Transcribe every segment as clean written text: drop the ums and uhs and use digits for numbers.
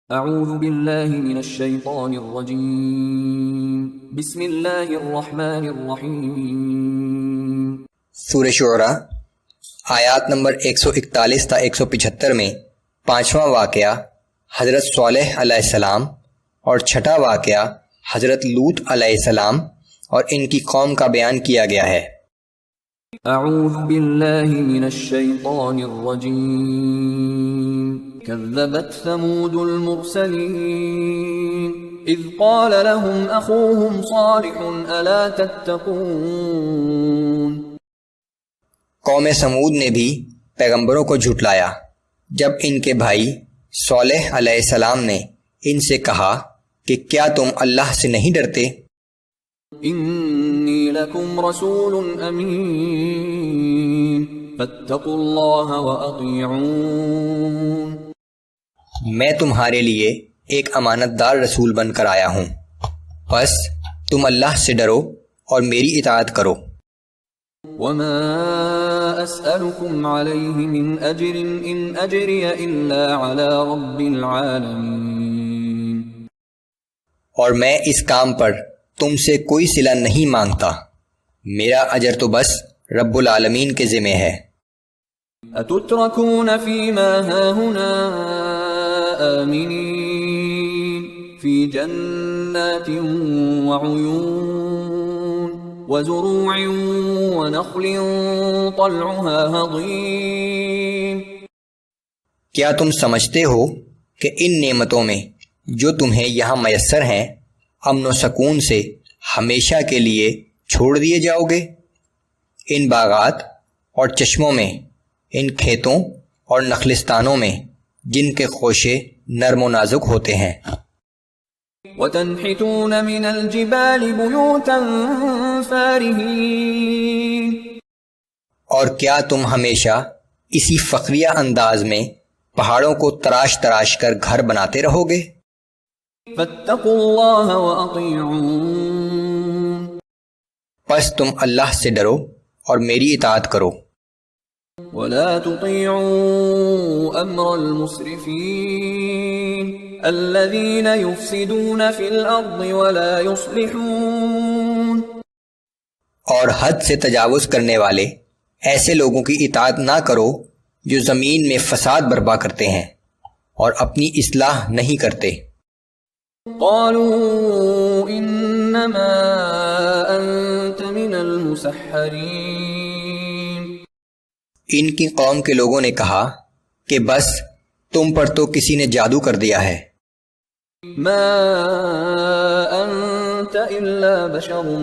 اعوذ باللہ من الشیطان الرجیم بسم اللہ الرحمن الرحیم۔ سورہ شعراء آیات نمبر 141 تا 175 میں پانچواں واقعہ حضرت صالح علیہ السلام اور چھٹا واقعہ حضرت لوط علیہ السلام اور ان کی قوم کا بیان کیا گیا ہے۔ اعوذ باللہ من الشیطان الرجیم۔ كذبت ثمود المرسلين إذ قال لهم أخوهم صالح ألا تتقون۔ قوم سمود نے بھی پیغمبروں کو جھٹلایا جب ان کے بھائی صالح علیہ السلام نے ان سے کہا کہ کیا تم اللہ سے نہیں ڈرتے؟ إني لكم رسول أمين فاتقوا الله وأطيعون۔ میں تمہارے لیے ایک امانت دار رسول بن کر آیا ہوں، بس تم اللہ سے ڈرو اور میری اطاعت کرو۔ وما أسألكم عليه من أجر إن أجري إلا على رب العالمين۔ اور میں اس کام پر تم سے کوئی صلہ نہیں مانگتا، میرا اجر تو بس رب العالمین کے ذمہ ہے۔ أتتركون فيما هاهنا آمنين في جنات وعيون وزروع ونخل طلعها هضيم۔ کیا تم سمجھتے ہو کہ ان نعمتوں میں جو تمہیں یہاں میسر ہیں امن و سکون سے ہمیشہ کے لیے چھوڑ دیے جاؤ گے؟ ان باغات اور چشموں میں، ان کھیتوں اور نخلستانوں میں جن کے خوشے نرم و نازک ہوتے ہیں۔ وَتَنْحِتُونَ مِنَ الْجِبَالِ بُيُوتًا فَارِهِينَ۔ اور کیا تم ہمیشہ اسی فخریہ انداز میں پہاڑوں کو تراش تراش کر گھر بناتے رہو گے؟ فَاتَّقُوا اللَّهَ وَأَطِيعُونَ۔ پس تم اللہ سے ڈرو اور میری اطاعت کرو۔ وَلَا تُطِيعُوا أَمْرَ الْمُسْرِفِينَ الَّذِينَ يُفْسِدُونَ فِي الْأَرْضِ وَلَا يُصْلِحُونَ۔ اور حد سے تجاوز کرنے والے ایسے لوگوں کی اطاعت نہ کرو جو زمین میں فساد برپا کرتے ہیں اور اپنی اصلاح نہیں کرتے۔ قالوا انما انت من المسحرین۔ ان کی قوم کے لوگوں نے کہا کہ بس تم پر تو کسی نے جادو کر دیا ہے۔ ما انت الا بشر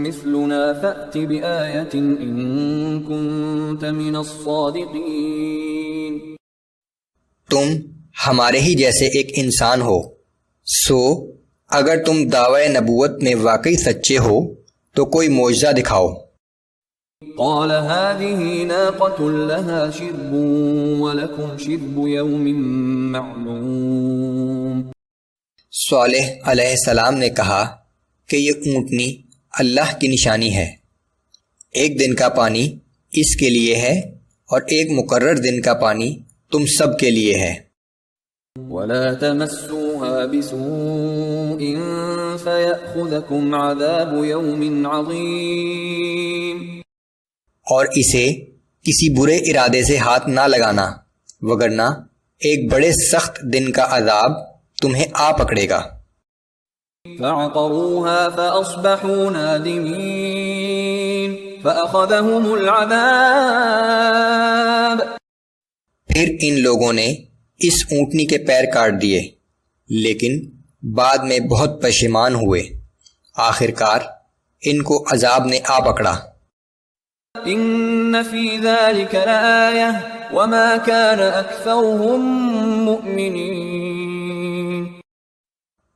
مثلنا فأت بآیة ان كنت من الصادقین۔ تم ہمارے ہی جیسے ایک انسان ہو، سو اگر تم دعوی نبوت میں واقعی سچے ہو تو کوئی معجزہ دکھاؤ۔ قال هذه ناقة لها شرب ولكم شرب يوم معلوم۔ صالح علیہ السلام نے کہا کہ یہ اونٹنی اللہ کی نشانی ہے، ایک دن کا پانی اس کے لیے ہے اور ایک مقرر دن کا پانی تم سب کے لیے ہے۔ ولا تمسوها بسوء فيأخذكم عذاب يوم عظيم۔ اور اسے کسی برے ارادے سے ہاتھ نہ لگانا، وگرنہ ایک بڑے سخت دن کا عذاب تمہیں آ پکڑے گا۔ فعقروها فأصبحوا نادمين فأخذهم العذاب۔ پھر ان لوگوں نے اس اونٹنی کے پیر کاٹ دیے، لیکن بعد میں بہت پشیمان ہوئے، آخر کار ان کو عذاب نے آ پکڑا۔ ان فی ذلک لآیہ وما کان اکثرهم مؤمنین۔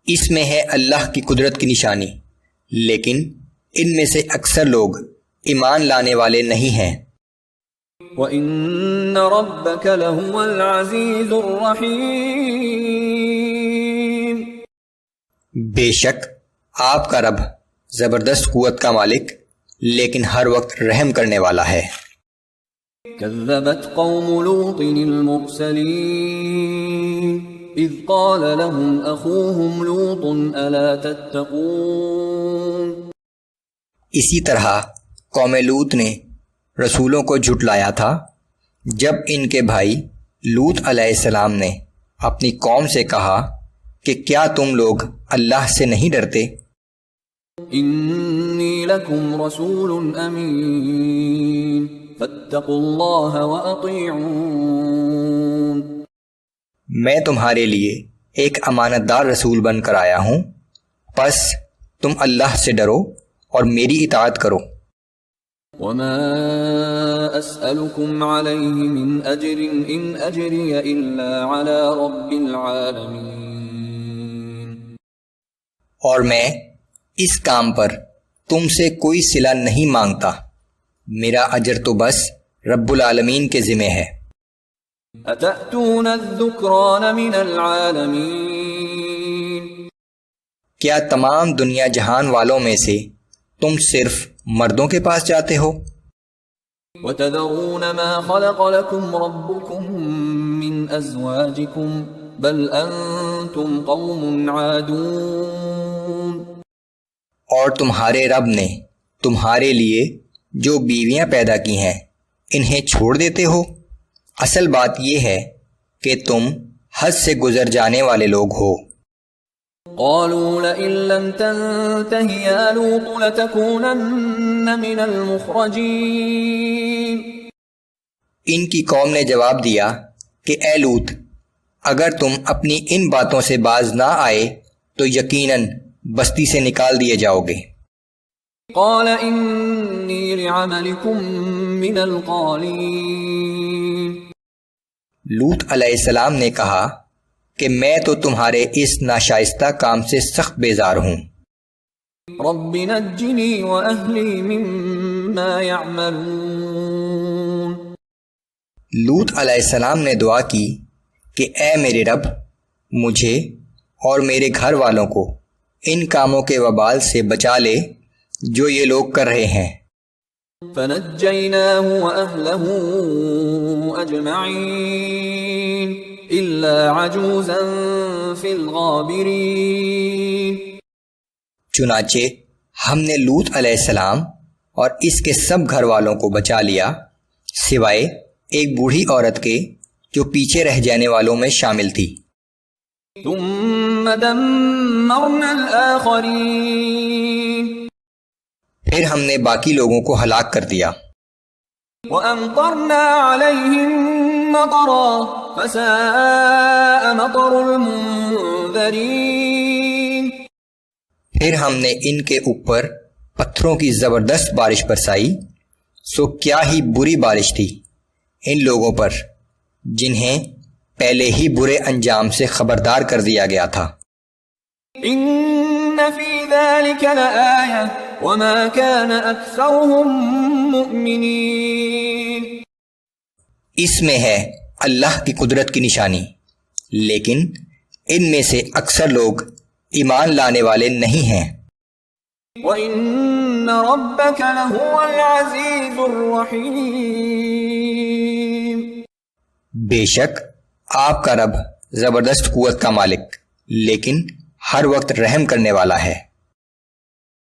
اس میں ہے اللہ کی قدرت کی نشانی، لیکن ان میں سے اکثر لوگ ایمان لانے والے نہیں ہیں۔ وَإِنَّ رَبَّكَ لَهُوَ الْعَزِيزُ الرَّحِيمُ۔ بے شک آپ کا رب زبردست قوت کا مالک لیکن ہر وقت رحم کرنے والا ہے۔ كذبت قوم لوط المرسلين إذ قال لهم أخوهم لوط ألا تتقون اسی طرح قوم لوط نے رسولوں کو جھٹلایا تھا جب ان کے بھائی لوط علیہ السلام نے اپنی قوم سے کہا کہ کیا تم لوگ اللہ سے نہیں ڈرتے؟ إني لكم رسول أمين فاتقوا الله وأطيعون میں تمہارے لیے ایک امانت دار رسول بن کر آیا ہوں، پس تم اللہ سے ڈرو اور میری اطاعت کرو۔ وما أسألكم عليه من أجر إن أجري إلا على رب العالمين اور میں اس کام پر تم سے کوئی صلہ نہیں مانگتا، میرا اجر تو بس رب العالمین کے ذمہ ہے۔ أتأتون الذكران من العالمين کیا تمام دنیا جہان والوں میں سے تم صرف مردوں کے پاس جاتے ہو؟ وتذرون ما خلق لكم ربكم من أزواجكم بل أنتم قوم عادون اور تمہارے رب نے تمہارے لیے جو بیویاں پیدا کی ہیں انہیں چھوڑ دیتے ہو؟ اصل بات یہ ہے کہ تم حد سے گزر جانے والے لوگ ہو۔ قالوا لئن لم تنته يا لوط لتكونن من المخرجين ان کی قوم نے جواب دیا کہ اے لوط، اگر تم اپنی ان باتوں سے باز نہ آئے تو یقیناً بستی سے نکال دیے جاؤ گے۔ قال إني لعملكم من القالين لوط علیہ السلام نے کہا کہ میں تو تمہارے اس ناشائستہ کام سے سخت بیزار ہوں۔ رب نجني وأهلي مما يعملون لوط علیہ السلام نے دعا کی کہ اے میرے رب، مجھے اور میرے گھر والوں کو ان کاموں کے وبال سے بچا لے جو یہ لوگ کر رہے ہیں۔ فنجيناه وأهله أجمعين إلا عجوزا في الغابرين چنانچہ ہم نے لوط علیہ السلام اور اس کے سب گھر والوں کو بچا لیا سوائے ایک بوڑھی عورت کے جو پیچھے رہ جانے والوں میں شامل تھی۔ ثم دمرنا الآخرين پھر ہم نے باقی لوگوں کو ہلاک کر دیا۔ وأمطرنا عليهم مطرا فساء مطر المنذرين پھر ہم نے ان کے اوپر پتھروں کی زبردست بارش برسائی، سو کیا ہی بری بارش تھی ان لوگوں پر جنہیں پہلے ہی برے انجام سے خبردار کر دیا گیا تھا۔ إن في ذلك لآية وما كان أكثرهم مؤمنين اس میں ہے اللہ کی قدرت کی نشانی، لیکن ان میں سے اکثر لوگ ایمان لانے والے نہیں ہیں۔ وَإِنَّ رَبَّكَ لَهُوَ الْعَزِيزُ الرَّحِيمُ بے شک آپ کا رب زبردست قوت کا مالک لیکن ہر وقت رحم کرنے والا ہے۔